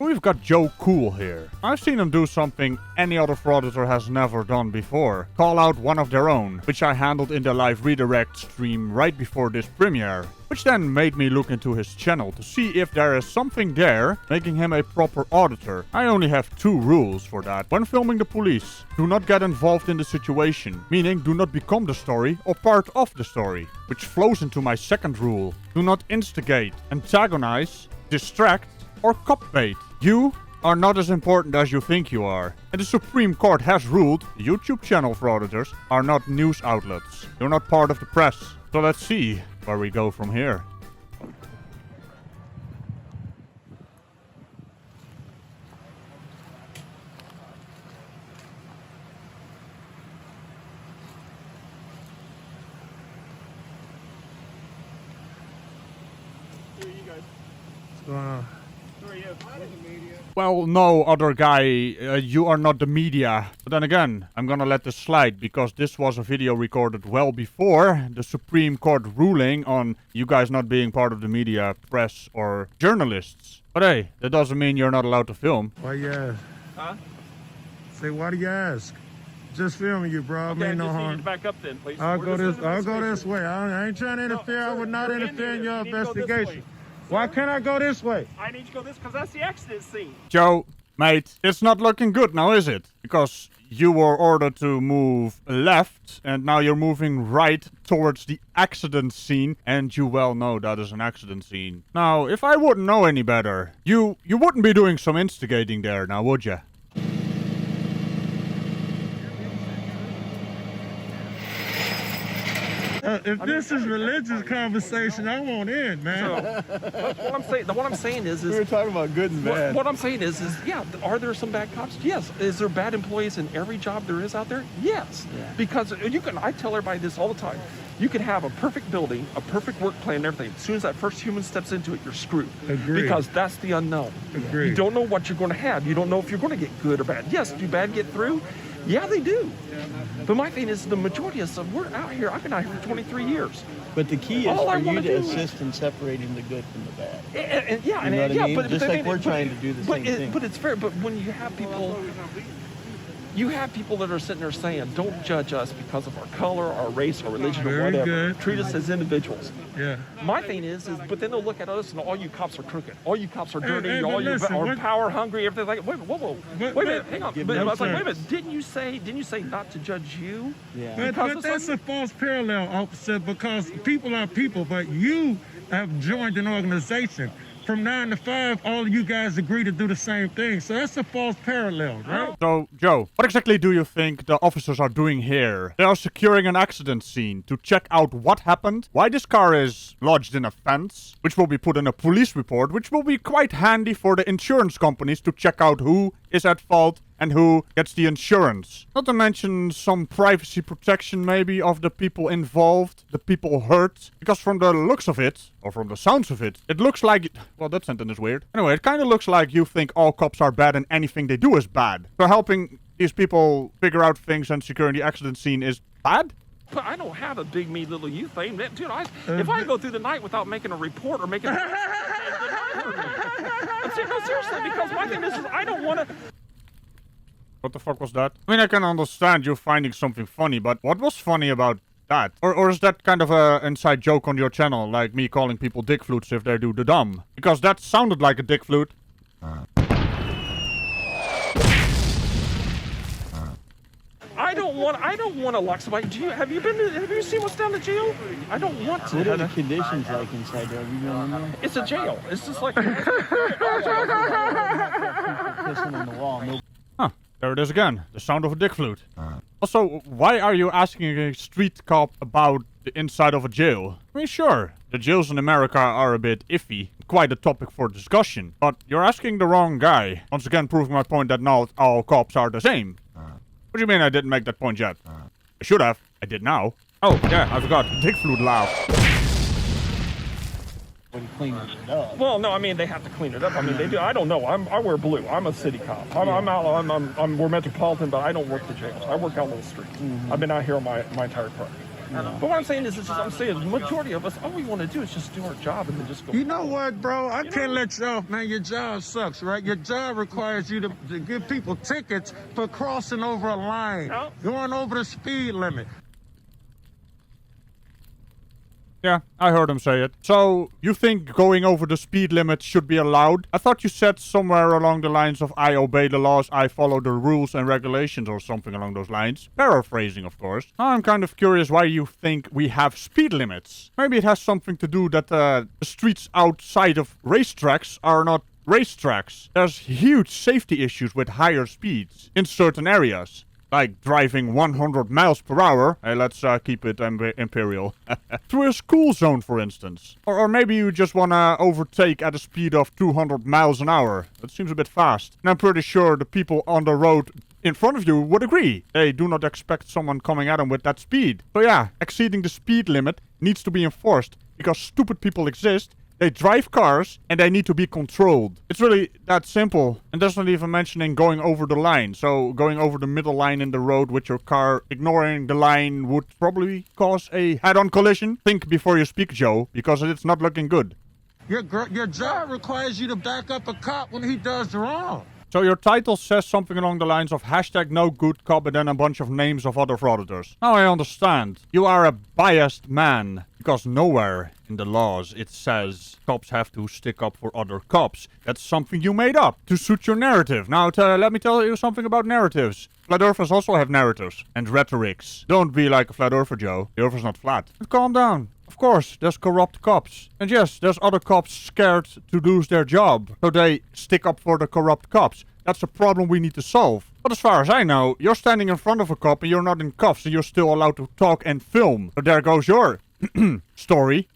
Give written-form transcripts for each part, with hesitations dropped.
We've got Joe Cool here. I've seen him do something any other Frauditor has never done before. Call out one of their own, which I handled in the live redirect stream right before this premiere. Which then made me look into his channel to see if there is something there making him a proper auditor. I only have 2 rules for that. When filming the police, do not get involved in the situation, meaning do not become the story or part of the story. Which flows into my second rule. Do not instigate, antagonize, distract, or cop bait. You are not as important as you think you are. And the Supreme Court has ruled the YouTube channel Frauditors are not news outlets. You're not part of the press. So let's see where we go from here. What's going on? Who are you? Well, no, other guy, you are not the media. But then again, I'm gonna let this slide because this was a video recorded well before the Supreme Court ruling on you guys not being part of the media, press, or journalists. But hey, that doesn't mean you're not allowed to film. Why you ask? Huh? Say, why do you ask? Just filming you, bro. Okay, I mean, no just need you harm. to back up then, please. I'll We're go just this. in I'll go space. this way. I ain't trying to interfere. I would not sir, interfere in your you need to go this investigation. way. Why can't I go this way? I need you to go this because that's the accident scene. Joe, mate, it's not looking good now, is it? Because you were ordered to move left, and now you're moving right towards the accident scene, and you well know that is an accident scene. Now, if I wouldn't know any better, you wouldn't be doing some instigating there now, would you? If this is religious conversation, I won't end, man. What I'm saying is We were talking about good and bad. what I'm saying is yeah, are there some bad cops? Yes. Is there bad employees in every job there is out there? Yes. Yeah. Because I tell everybody this all the time. You can have a perfect building, a perfect work plan, and everything. As soon as that first human steps into it, you're screwed. Agreed. Because that's the unknown. Agreed. You don't know what you're going to have. You don't know if you're going to get good or bad. Yes, do bad get through? Yeah, they do. But my thing is, the majority of us, we're out here. I've been out here for 23 years. But the key is All I for you wanna to do- assist in separating the good from the bad. And yeah, You know what I mean? but Just the like thing we're is- trying to do the same thing. But it's fair. But when you have people that are sitting there saying, "Don't judge us because of our color, our race, our religion, or Very whatever. good. Treat us as individuals." Yeah. My thing is, but then they'll look at us and all you cops are crooked. All you cops are dirty. Hey, but all you listen, are what- power hungry. Everything like, wait, whoa, But- wait a minute, but- hang on. Give But me I was like, a wait a chance. minute, didn't you say not to judge you? Yeah. But Because of that's a something- false parallel, officer, because people are people, but you have joined an organization. From 9 to 5, all of you guys agree to do the same thing. So that's a false parallel, right? So, Joe, what exactly do you think the officers are doing here? They are securing an accident scene to check out what happened, why this car is lodged in a fence, which will be put in a police report, which will be quite handy for the insurance companies to check out who is at fault and who gets the insurance. Not to mention some privacy protection maybe of the people involved, the people hurt. Because from the looks of it, or from the sounds of it, it looks like... Well, that sentence is weird. Anyway, it kind of looks like you think all cops are bad and anything they do is bad. So helping these people figure out things and securing the accident scene is bad? But I don't have a big me, little you thing. Dude, if I go through the night without making a report or making a... No, seriously, because my thing is I don't want to... What the fuck was that? I mean, I can understand you finding something funny, but what was funny about that? Or is that kind of a inside joke on your channel, like me calling people dick flutes if they do the dumb? Because that sounded like a dick flute. I don't want to lock somebody. Have you seen what's down the jail? I don't want to. What are the conditions like inside there? Have you been in there? It's a jail. It's just like... Pissing on the wall. No. Huh, there it is again. The sound of a dick flute. Also, why are you asking a street cop about the inside of a jail? I mean, sure, the jails in America are a bit iffy. Quite a topic for discussion. But you're asking the wrong guy. Once again proving my point that not all cops are the same. What do you mean I didn't make that point yet? I should have. I did now. Oh, yeah, I forgot. Dick flute laugh. When you clean it up. Well, no, I mean, they have to clean it up. I mean, they do. I don't know. I wear blue. I'm a city cop. We're metropolitan, but I don't work the jails. I work out on the streets. I've been out here my entire career. But what I'm saying is, I'm saying the majority of us, all we want to do is just do our job and then just go. You know what, bro? I can't let you off, man. Your job sucks, right? Your job requires you to give people tickets for crossing over a line, going over the speed limit. Yeah, I heard him say it. So, you think going over the speed limit should be allowed? I thought you said somewhere along the lines of I obey the laws, I follow the rules and regulations or something along those lines. Paraphrasing, of course. I'm kind of curious why you think we have speed limits. Maybe it has something to do that the streets outside of racetracks are not racetracks. There's huge safety issues with higher speeds in certain areas. Like driving 100 miles per hour, hey, let's keep it imperial, through a school zone, for instance. Or maybe you just want to overtake at a speed of 200 miles an hour. That seems a bit fast. And I'm pretty sure the people on the road in front of you would agree. They do not expect someone coming at them with that speed. So yeah, exceeding the speed limit needs to be enforced, because stupid people exist. They drive cars, and they need to be controlled. It's really that simple. And that's not even mentioning going over the line. So, going over the middle line in the road with your car, ignoring the line would probably cause a head-on collision. Think before you speak, Joe, because it's not looking good. Your job requires you to back up a cop when he does wrong. So your title says something along the lines of hashtag no good cop and then a bunch of names of other frauditors. Now I understand. You are a biased man. Because nowhere in the laws it says cops have to stick up for other cops. That's something you made up to suit your narrative. Now let me tell you something about narratives. Flat earthers also have narratives and rhetorics. Don't be like a flat earther, Joe. The earth is not flat. But calm down. Of course, there's corrupt cops. And yes, there's other cops scared to lose their job. So they stick up for the corrupt cops. That's a problem we need to solve. But as far as I know, you're standing in front of a cop and you're not in cuffs and you're still allowed to talk and film. So there goes your story.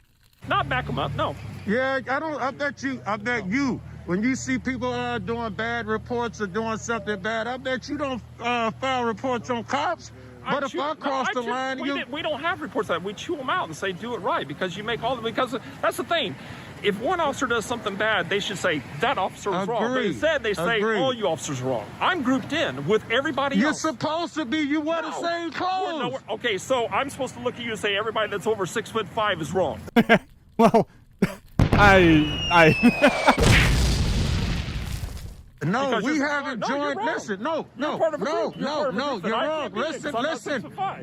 Not back them up, no. Yeah, I bet you, when you see people doing bad reports or doing something bad, I bet you don't file reports on cops. But if I cross the line, we don't have reports like that. We chew them out and say, do it right, because you make all the, because that's the thing. If one officer does something bad, they should say, that officer is wrong. But instead, they say, all you officers are wrong. I'm grouped in with everybody else. You're supposed to be. You wear the same clothes. Okay, so I'm supposed to look at you and say, everybody that's over 6'5" is wrong. Well, No, because we haven't joined. Listen, no, you're wrong. Listen.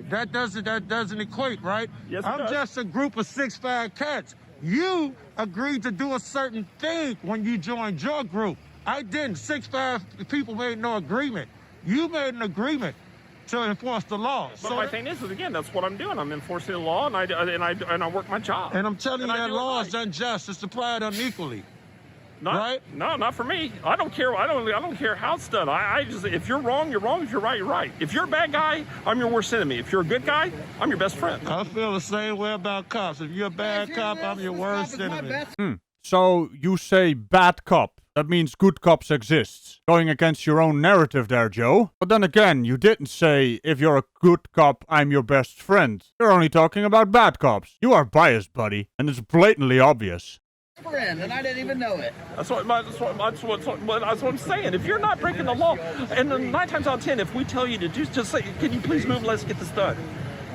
That doesn't equate, right? Yes, I'm just a group of 6'5" cats. You agreed to do a certain thing when you joined your group. I didn't. 6'5" people made no agreement. You made an agreement to enforce the law. But my thing is, again, that's what I'm doing. I'm enforcing the law, and I work my job. And I'm telling you that law is unjust. It's applied unequally. Right? No, not for me. I don't care. I don't care how it's done. I just, if you're wrong, you're wrong. If you're right, you're right. If you're a bad guy, I'm your worst enemy. If you're a good guy, I'm your best friend. I feel the same way about cops. If you're a bad cop, I'm your worst enemy. So you say bad cop. That means good cops exist. Going against your own narrative there, Joe. But then again, you didn't say, if you're a good cop, I'm your best friend. You're only talking about bad cops. You are biased, buddy. And it's blatantly obvious. Friend, and I didn't even know it. That's what I'm saying. If you're not breaking the law, and 9 times out of 10, if we tell you to do, just say, can you please move? Let's get this done.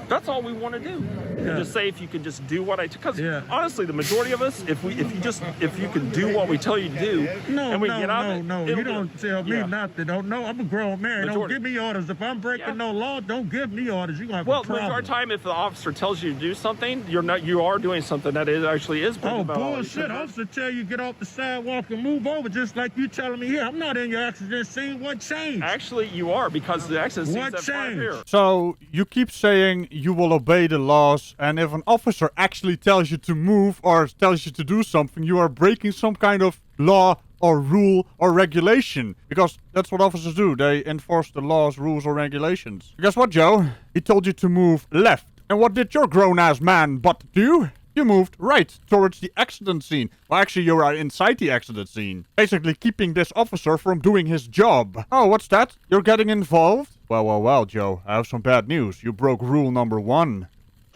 That's all we want to do. Yeah. Just say, if you can just do what I, because honestly, the majority of us, if you can do what we tell you to do, no, you don't tell me nothing. No, I'm a grown man. Don't give me orders. If I'm breaking no law, don't give me orders. You gonna have a problem. Well, majority of the time, if the officer tells you to do something, you are doing something that actually is breaking the law. Oh, bullshit. Officer tell you get off the sidewalk and move over, just like you telling me here. I'm not in your accident scene. What changed? Actually, you are, because the accident scene is right here. So you keep saying you will obey the laws, and if an officer actually tells you to move or tells you to do something, you are breaking some kind of law or rule or regulation. Because that's what officers do. They enforce the laws, rules, or regulations. Guess what, Joe? He told you to move left. And what did your grown-ass man butt do? You moved right towards the accident scene. Well, actually, you are inside the accident scene. Basically keeping this officer from doing his job. Oh, what's that? You're getting involved? Well, Joe. I have some bad news. You broke rule number 1.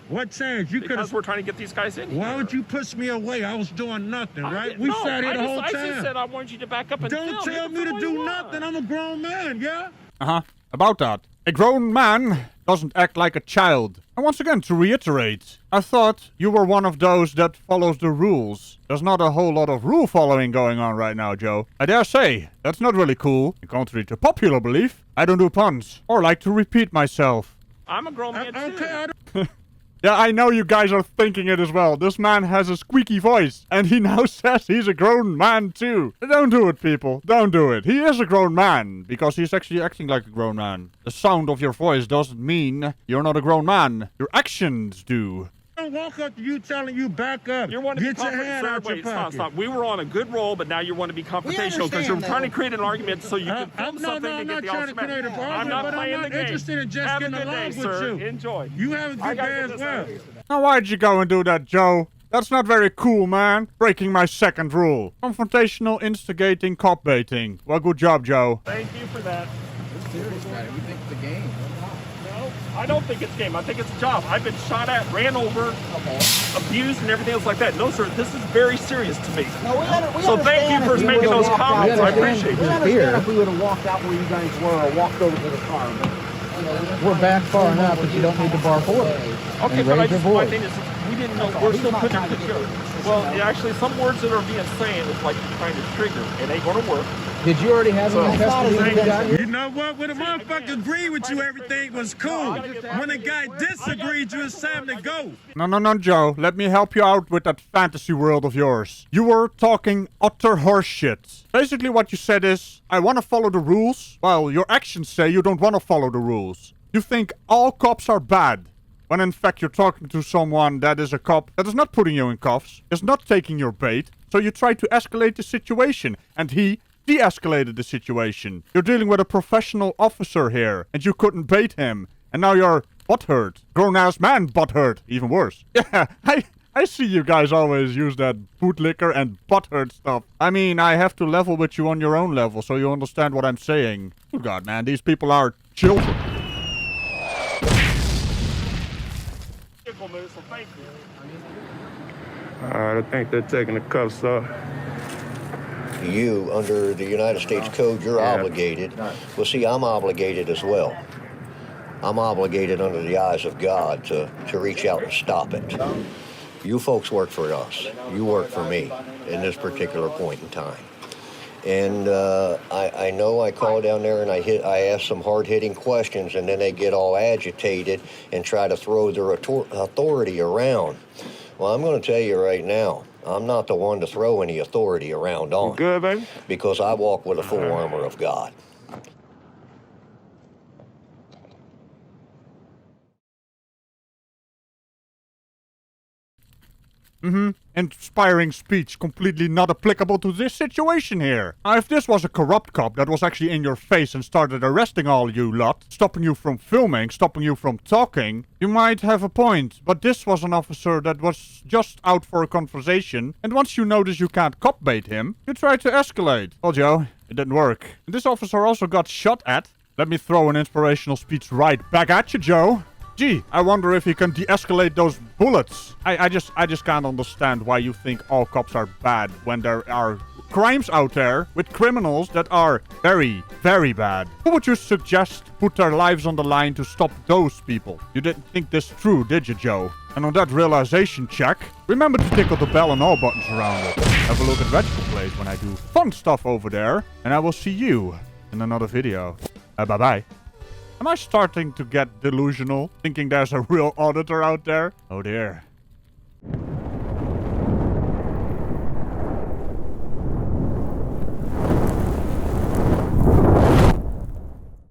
What changed? Because we're trying to get these guys in. Why would you push me away? I was doing nothing, right? We sat here the whole time. I just said I wanted you to back up and don't tell me to do nothing. I'm a grown man, yeah? About that. A grown man doesn't act like a child. And once again, to reiterate, I thought you were one of those that follows the rules. There's not a whole lot of rule following going on right now, Joe. I dare say, that's not really cool. Contrary to popular belief, I don't do puns or like to repeat myself. I'm a grown man too. Okay, Yeah, I know you guys are thinking it as well. This man has a squeaky voice, and he now says he's a grown man too. Don't do it, people. Don't do it. He is a grown man, because he's actually acting like a grown man. The sound of your voice doesn't mean you're not a grown man. Your actions do. I don't walk up to you telling you back up. You want to Get be your hand out your Wait, pocket. stop. We were on a good roll, but now you want to be confrontational because you're understand trying to that. create an argument so you can film No, something I'm to not get the trying to ultimate. create an I'm argument, not but I'm playing not the game. interested in just Have getting a good along day, with sir. you. Enjoy. You have a I good gotta day get as this well. out of here. Now, why'd you go and do that, Joe? That's not very cool, man. Breaking my second rule. Confrontational, instigating, cop baiting. Well, good job, Joe. Thank you for that. Serious matter. We think it's a game. No, I don't think it's game. I think it's a job. I've been shot at, ran over, abused, and everything else like that. No, sir, this is very serious to me. No, we So thank you for making those comments. I appreciate We it. understand if we would have walked out where you guys were or walked over to the car. But, We're back far enough that you don't need to bark orders. Okay, And but raise your my voice. thing is, we didn't know. We're still putting it together. Well, actually, some words that are being saying is like you're trying to trigger. It ain't going to work. Did you already have him in custody when you got here? You know what? When a motherfucker agreed with you, everything was cool. When a guy disagreed, you, it's time to go. No, Joe. Let me help you out with that fantasy world of yours. You were talking utter horseshit. Basically, what you said is, I want to follow the rules, while your actions say you don't want to follow the rules. You think all cops are bad, when in fact you're talking to someone that is a cop that is not putting you in cuffs, is not taking your bait, so you try to escalate the situation, and he de-escalated the situation. You're dealing with a professional officer here, and you couldn't bait him, and now you're butthurt. Grown-ass man butthurt. Even worse. Yeah, I see you guys always use that bootlicker and butthurt stuff. I mean, I have to level with you on your own level, so you understand what I'm saying. Oh god, man, these people are children. So thank you. All right, I think they're taking the cuffs off. You, under the United States Code, you're obligated. Well, see, I'm obligated as well. I'm obligated under the eyes of God to reach out and stop it. You folks work for us. You work for me in this particular point in time. And I know I call down there and I ask some hard-hitting questions, and then they get all agitated and try to throw their authority around. Well, I'm going to tell you right now, I'm not the one to throw any authority around on. You good, baby? Because I walk with the full armor of God. Inspiring speech, completely not applicable to this situation here. Now, if this was a corrupt cop that was actually in your face and started arresting all you lot, stopping you from filming, stopping you from talking, you might have a point. But this was an officer that was just out for a conversation, and once you notice you can't cop bait him, you try to escalate. Well, Joe, it didn't work. And this officer also got shot at. Let me throw an inspirational speech right back at you, Joe. Gee, I wonder if he can de-escalate those bullets. I just can't understand why you think all cops are bad when there are crimes out there with criminals that are very, very bad. Who would you suggest put their lives on the line to stop those people? You didn't think this through, did you, Joe? And on that realization check, remember to tickle the bell and all buttons around it. Have a look at Ragical Plays when I do fun stuff over there, and I will see you in another video. Bye-bye. Am I starting to get delusional, thinking there's a real auditor out there? Oh dear.